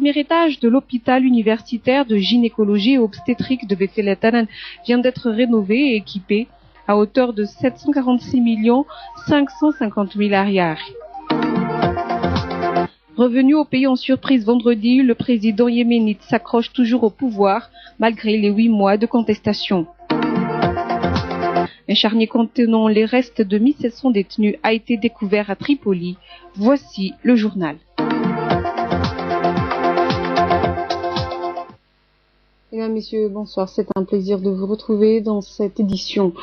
premier étage de l'hôpital universitaire de gynécologie et obstétrique de Befeletan vient d'être rénové et équipé à hauteur de 746 550 000 arrières. Revenu au pays en surprise vendredi, le président yéménite s'accroche toujours au pouvoir malgré les 8 mois de contestation. Un charnier contenant les restes de 1700 détenus a été découvert à Tripoli. Voici le journal. Mesdames, Messieurs, bonsoir. C'est un plaisir de vous retrouver dans cette édition.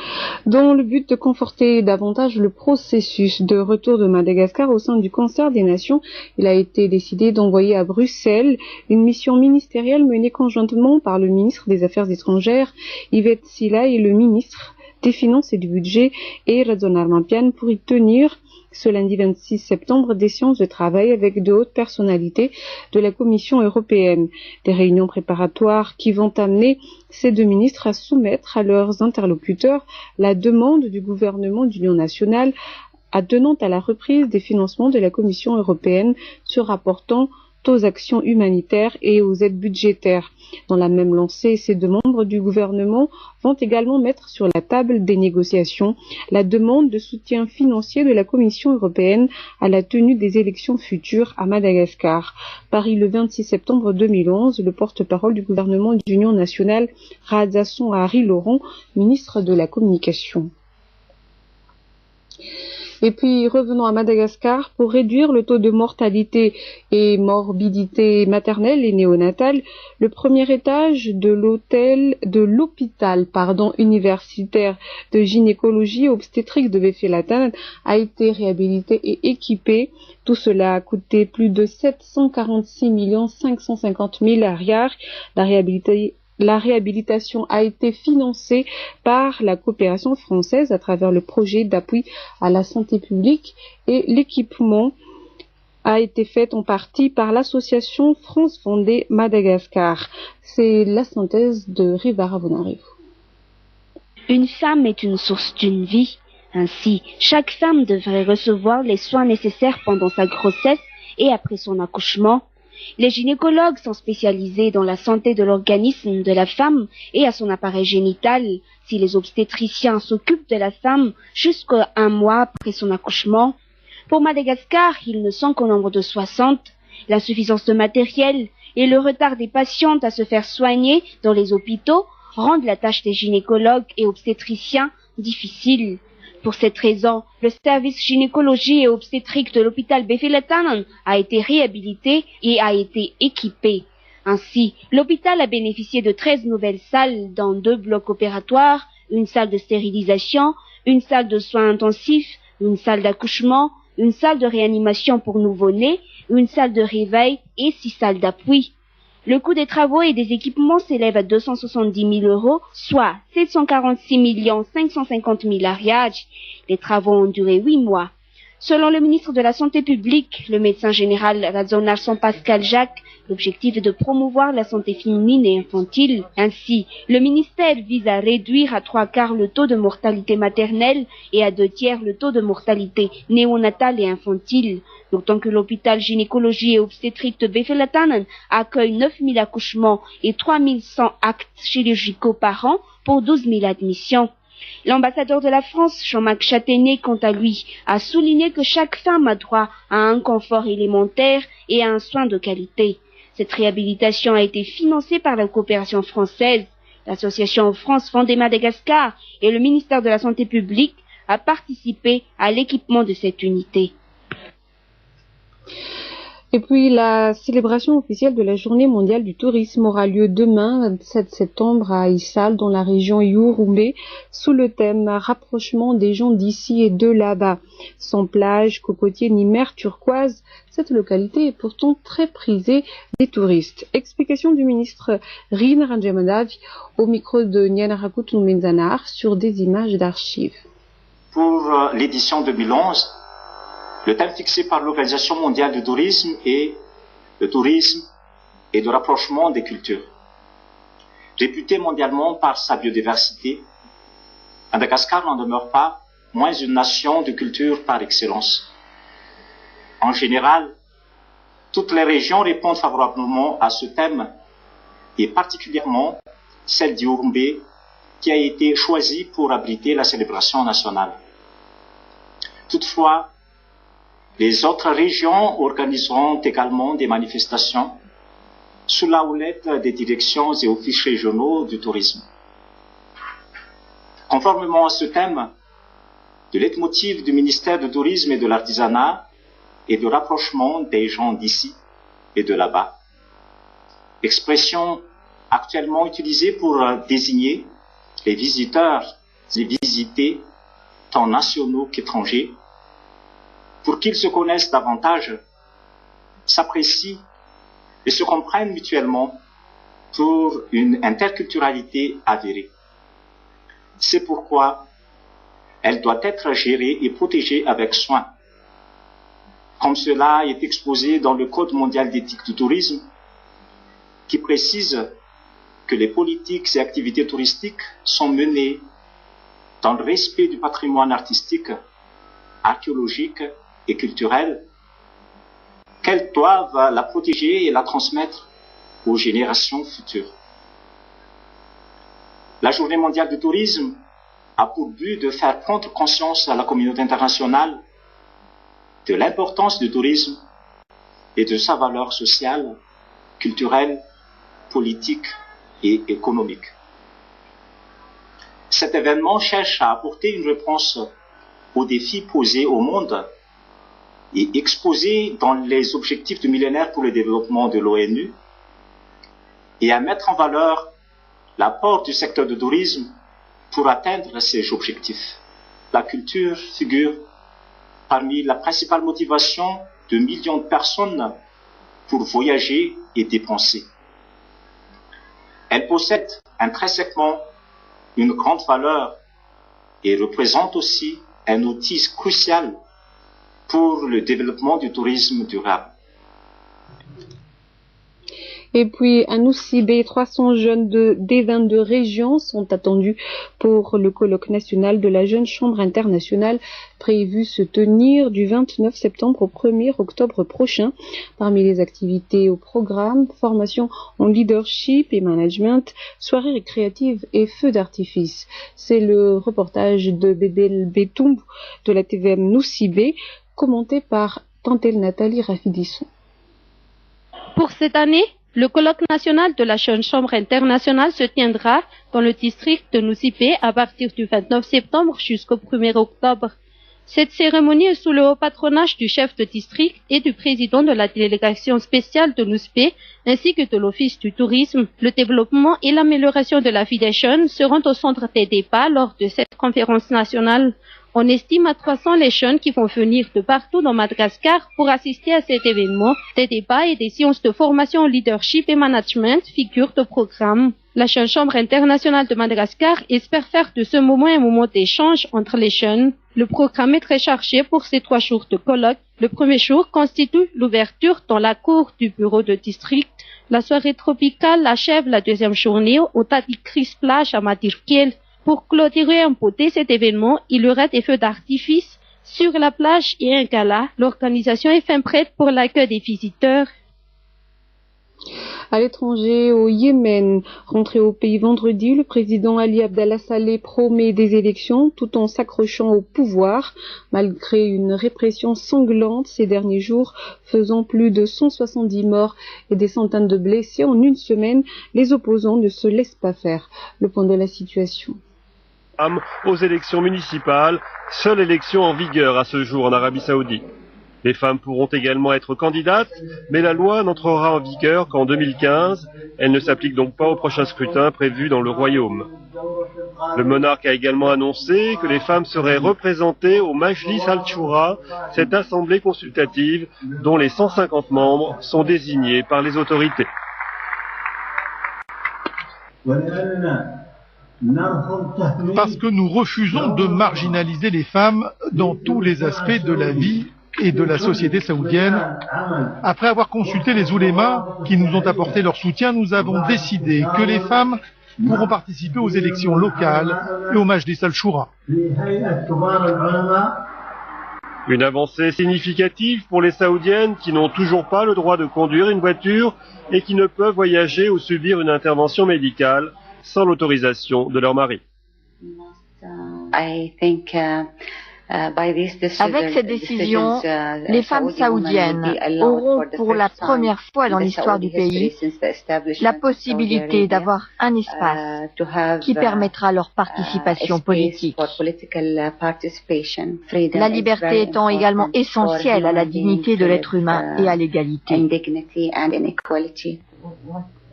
Dans le but de conforter davantage le processus de retour de Madagascar au sein du concert des nations, il a été décidé d'envoyer à Bruxelles une mission ministérielle menée conjointement par le ministre des Affaires étrangères, Yvette Silla, et le ministre des Finances et du Budget, Razon Armampian, pour y tenir ce lundi 26 septembre des séances de travail avec de hautes personnalités de la Commission européenne. Des réunions préparatoires qui vont amener ces deux ministres à soumettre à leurs interlocuteurs la demande du gouvernement d'union nationale tenant à la reprise des financements de la Commission européenne se rapportant aux actions humanitaires et aux aides budgétaires. Dans la même lancée, ces deux membres du gouvernement vont également mettre sur la table des négociations la demande de soutien financier de la Commission européenne à la tenue des élections futures à Madagascar. Paris, le 26 septembre 2011, le porte-parole du gouvernement d'union nationale, Razasson Harry Laurent, ministre de la Communication. Et puis, revenons à Madagascar. Pour réduire le taux de mortalité et morbidité maternelle et néonatale, le premier étage de l'hôpital universitaire de gynécologie et obstétrique de Befeletan a été réhabilité et équipé. Tout cela a coûté plus de 746 550 000 arrières. La réhabilitation a été financée par la coopération française à travers le projet d'appui à la santé publique et l'équipement a été fait en partie par l'association France Fondée Madagascar. C'est la synthèse de Rivara Vonarivo. Une femme est une source d'une vie. Ainsi, chaque femme devrait recevoir les soins nécessaires pendant sa grossesse et après son accouchement. Les gynécologues sont spécialisés dans la santé de l'organisme de la femme et à son appareil génital. Si les obstétriciens s'occupent de la femme jusqu'à 1 mois après son accouchement. Pour Madagascar, ils ne sont qu'au nombre de 60. L'insuffisance de matériel et le retard des patientes à se faire soigner dans les hôpitaux rendent la tâche des gynécologues et obstétriciens difficile. Pour cette raison, le service gynécologie et obstétrique de l'hôpital Befeletan a été réhabilité et a été équipé. Ainsi, l'hôpital a bénéficié de 13 nouvelles salles dans 2 blocs opératoires, une salle de stérilisation, une salle de soins intensifs, une salle d'accouchement, une salle de réanimation pour nouveau-nés, une salle de réveil et 6 salles d'appui. Le coût des travaux et des équipements s'élève à 270 000 €, soit 746 550 000 arrières. Les travaux ont duré 8 mois. Selon le ministre de la Santé publique, le médecin général Razon Armampian Pascal Jacques, l'objectif est de promouvoir la santé féminine et infantile. Ainsi, le ministère vise à réduire à 3/4 le taux de mortalité maternelle et à 2/3 le taux de mortalité néonatale et infantile. D'autant que l'hôpital gynécologie et obstétrique de Befeletan accueille 9 000 accouchements et 3 100 actes chirurgicaux par an pour 12 000 admissions. L'ambassadeur de la France, Jean-Marc Châtaignier, quant à lui, a souligné que chaque femme a droit à un confort élémentaire et à un soin de qualité. Cette réhabilitation a été financée par la coopération française. L'association France Fondée Madagascar et le ministère de la Santé publique a participé à l'équipement de cette unité. Et puis, la célébration officielle de la Journée mondiale du tourisme aura lieu demain, 27 septembre, à Issal, dans la région Yourumé, sous le thème « Rapprochement des gens d'ici et de là-bas ». Sans plage, cocotier ni mer turquoise, cette localité est pourtant très prisée des touristes. Explication du ministre Rina Ranjamadavi au micro de Niana Rakoutou Menzanar sur des images d'archives. Pour l'édition 2011, le thème fixé par l'Organisation mondiale du tourisme est le tourisme et le rapprochement des cultures. Réputé mondialement par sa biodiversité, Madagascar n'en demeure pas moins une nation de culture par excellence. En général, toutes les régions répondent favorablement à ce thème, et particulièrement celle d'Yaoundé, qui a été choisie pour abriter la célébration nationale. Toutefois, les autres régions organiseront également des manifestations sous la houlette des directions et offices régionaux du tourisme. Conformément à ce thème, le leitmotiv du ministère du Tourisme et de l'Artisanat est le rapprochement des gens d'ici et de là-bas. Expression actuellement utilisée pour désigner les visiteurs et visités, tant nationaux qu'étrangers, pour qu'ils se connaissent davantage, s'apprécient et se comprennent mutuellement pour une interculturalité avérée. C'est pourquoi elle doit être gérée et protégée avec soin. Comme cela est exposé dans le Code mondial d'éthique du tourisme, qui précise que les politiques et activités touristiques sont menées dans le respect du patrimoine artistique, archéologique et culturel, qu'elles doivent la protéger et la transmettre aux générations futures. La Journée mondiale du tourisme a pour but de faire prendre conscience à la communauté internationale de l'importance du tourisme et de sa valeur sociale, culturelle, politique et économique. Cet événement cherche à apporter une réponse aux défis posés au monde et exposés dans les objectifs du millénaire pour le développement de l'ONU, et à mettre en valeur l'apport du secteur du tourisme pour atteindre ces objectifs. La culture figure parmi la principale motivation de millions de personnes pour voyager et dépenser. Elle possède intrinsèquement une grande valeur et représente aussi un outil crucial pour le développement du tourisme durable. Et puis, à Nosy-Be, 300 jeunes des 22 régions sont attendus pour le colloque national de la Jeune Chambre internationale prévu se tenir du 29 septembre au 1er octobre prochain. Parmi les activités au programme, formation en leadership et management, soirées récréatives et feux d'artifice. C'est le reportage de Bédel Betoum de la TVM Nosy-Be, commenté par Tantel Nathalie Rafidisson. Pour cette année, le colloque national de la Jeune Chambre internationale se tiendra dans le district de Nosy-Be à partir du 29 septembre jusqu'au 1er octobre. Cette cérémonie est sous le haut patronage du chef de district et du président de la délégation spéciale de Nosy-Be, ainsi que de l'Office du tourisme. Le développement et l'amélioration de la vie des jeunes seront au centre des débats lors de cette conférence nationale. On estime à 300 les jeunes qui vont venir de partout dans Madagascar pour assister à cet événement. Des débats et des séances de formation en leadership et management figurent au programme. La Jeune Chambre internationale de Madagascar espère faire de ce moment un moment d'échange entre les jeunes. Le programme est très chargé pour ces 3 jours de colloque. Le premier jour constitue l'ouverture dans la cour du bureau de district. La soirée tropicale achève la deuxième journée au Tati Chris Plage à Madirkiel. Pour clôturer en beauté cet événement, il y aura des feux d'artifice sur la plage et un gala. L'organisation est fin prête pour l'accueil des visiteurs. À l'étranger, au Yémen, rentré au pays vendredi, le président Ali Abdallah Saleh promet des élections tout en s'accrochant au pouvoir, malgré une répression sanglante ces derniers jours, faisant plus de 170 morts et des centaines de blessés en une semaine. Les opposants ne se laissent pas faire. Le point de la situation. Aux élections municipales, seule élection en vigueur à ce jour en Arabie Saoudite. Les femmes pourront également être candidates, mais la loi n'entrera en vigueur qu'en 2015. Elle ne s'applique donc pas au prochain scrutin prévu dans le royaume. Le monarque a également annoncé que les femmes seraient représentées au Majlis al-Choura, cette assemblée consultative dont les 150 membres sont désignés par les autorités. Parce que nous refusons de marginaliser les femmes dans tous les aspects de la vie et de la société saoudienne. Après avoir consulté les oulémas qui nous ont apporté leur soutien, nous avons décidé que les femmes pourront participer aux élections locales et au Majlis al-Choura. Une avancée significative pour les Saoudiennes qui n'ont toujours pas le droit de conduire une voiture et qui ne peuvent voyager ou subir une intervention médicale sans l'autorisation de leur mari. Avec cette décision, les femmes saoudiennes auront pour la première fois dans l'histoire du pays la possibilité d'avoir un espace qui permettra leur participation politique. La liberté étant également essentielle à la dignité de l'être humain et à l'égalité.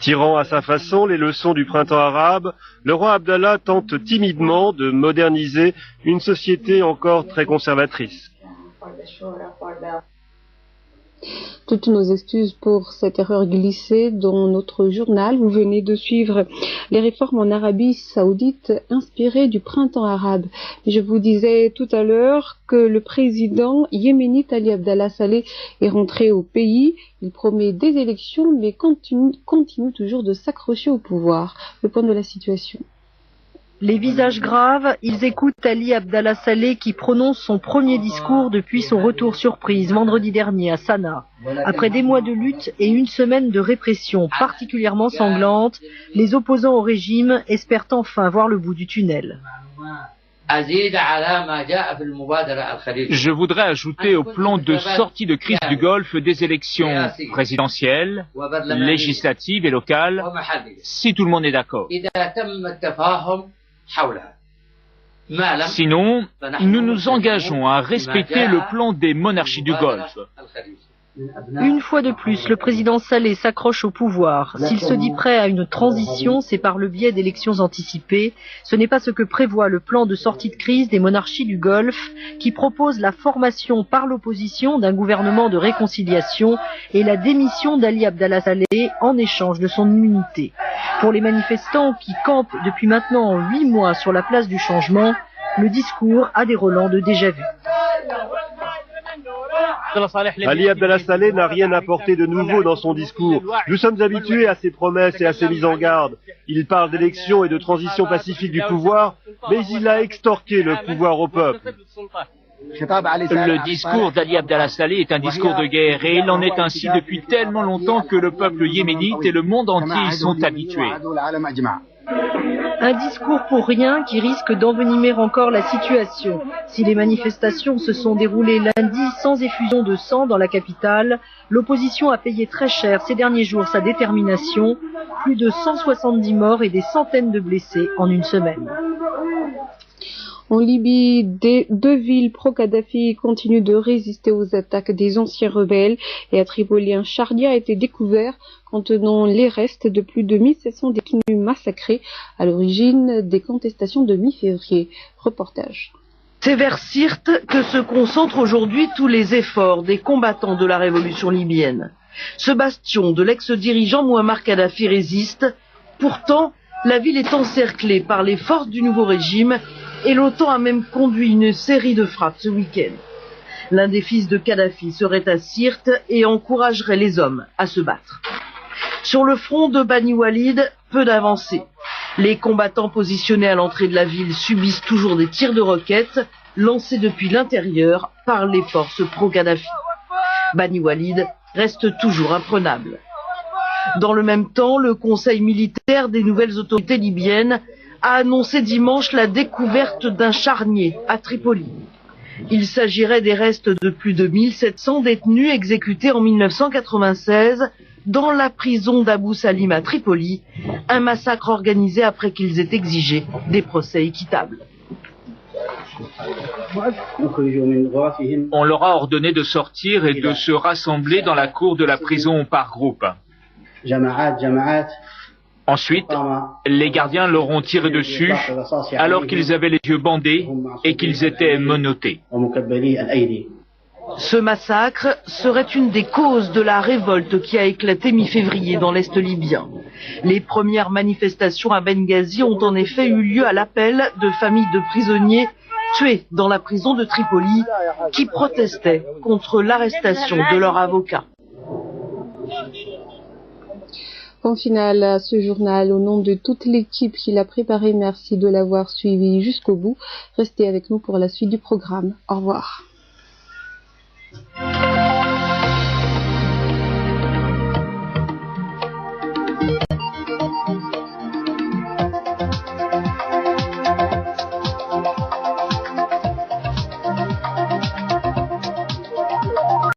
Tirant à sa façon les leçons du printemps arabe, le roi Abdallah tente timidement de moderniser une société encore très conservatrice. Toutes nos excuses pour cette erreur glissée dans notre journal. Vous venez de suivre les réformes en Arabie Saoudite inspirées du printemps arabe. Je vous disais tout à l'heure que le président yéménite Ali Abdallah Saleh est rentré au pays. Il promet des élections mais continue toujours de s'accrocher au pouvoir. Le point de la situation. Les visages graves, ils écoutent Ali Abdallah Saleh qui prononce son premier discours depuis son retour surprise vendredi dernier à Sanaa. Après des mois de lutte et une semaine de répression particulièrement sanglante, les opposants au régime espèrent enfin voir le bout du tunnel. Je voudrais ajouter au plan de sortie de crise du Golfe des élections présidentielles, législatives et locales, si tout le monde est d'accord. Sinon, nous nous engageons à respecter le plan des monarchies du Golfe. Une fois de plus, le président Saleh s'accroche au pouvoir. S'il se dit prêt à une transition, c'est par le biais d'élections anticipées. Ce n'est pas ce que prévoit le plan de sortie de crise des monarchies du Golfe, qui propose la formation par l'opposition d'un gouvernement de réconciliation et la démission d'Ali Abdallah Saleh en échange de son immunité. Pour les manifestants qui campent depuis maintenant 8 mois sur la place du changement, le discours a des relents de déjà-vu. Ali Abdallah Saleh n'a rien apporté de nouveau dans son discours. Nous sommes habitués à ses promesses et à ses mises en garde. Il parle d'élections et de transition pacifique du pouvoir, mais il a extorqué le pouvoir au peuple. Le discours d'Ali Abdallah Saleh est un discours de guerre et il en est ainsi depuis tellement longtemps que le peuple yéménite et le monde entier y sont habitués. Un discours pour rien qui risque d'envenimer encore la situation. Si les manifestations se sont déroulées lundi sans effusion de sang dans la capitale, l'opposition a payé très cher ces derniers jours sa détermination, plus de 170 morts et des centaines de blessés en une semaine. En Libye, deux villes pro-Kadhafi continuent de résister aux attaques des anciens rebelles et à Tripoli, un charnier a été découvert contenant les restes de plus de 1700 détenus massacrés à l'origine des contestations de mi-février. Reportage. C'est vers Sirte que se concentrent aujourd'hui tous les efforts des combattants de la révolution libyenne. Ce bastion de l'ex-dirigeant Mouammar Kadhafi résiste. Pourtant, la ville est encerclée par les forces du nouveau régime et l'OTAN a même conduit une série de frappes ce week-end. L'un des fils de Kadhafi serait à Sirte et encouragerait les hommes à se battre. Sur le front de Bani Walid, peu d'avancées. Les combattants positionnés à l'entrée de la ville subissent toujours des tirs de roquettes lancés depuis l'intérieur par les forces pro-Kadhafi. Bani Walid reste toujours imprenable. Dans le même temps, le conseil militaire des nouvelles autorités libyennes a annoncé dimanche la découverte d'un charnier à Tripoli. Il s'agirait des restes de plus de 1700 détenus exécutés en 1996 dans la prison d'Abou Salim à Tripoli, un massacre organisé après qu'ils aient exigé des procès équitables. On leur a ordonné de sortir et de se rassembler dans la cour de la prison par groupe. Ensuite, les gardiens leur ont tiré dessus alors qu'ils avaient les yeux bandés et qu'ils étaient menottés. Ce massacre serait une des causes de la révolte qui a éclaté mi-février dans l'Est libyen. Les premières manifestations à Benghazi ont en effet eu lieu à l'appel de familles de prisonniers tués dans la prison de Tripoli qui protestaient contre l'arrestation de leur avocat. Point final à ce journal. Au nom de toute l'équipe qui l'a préparé, merci de l'avoir suivi jusqu'au bout. Restez avec nous pour la suite du programme. Au revoir.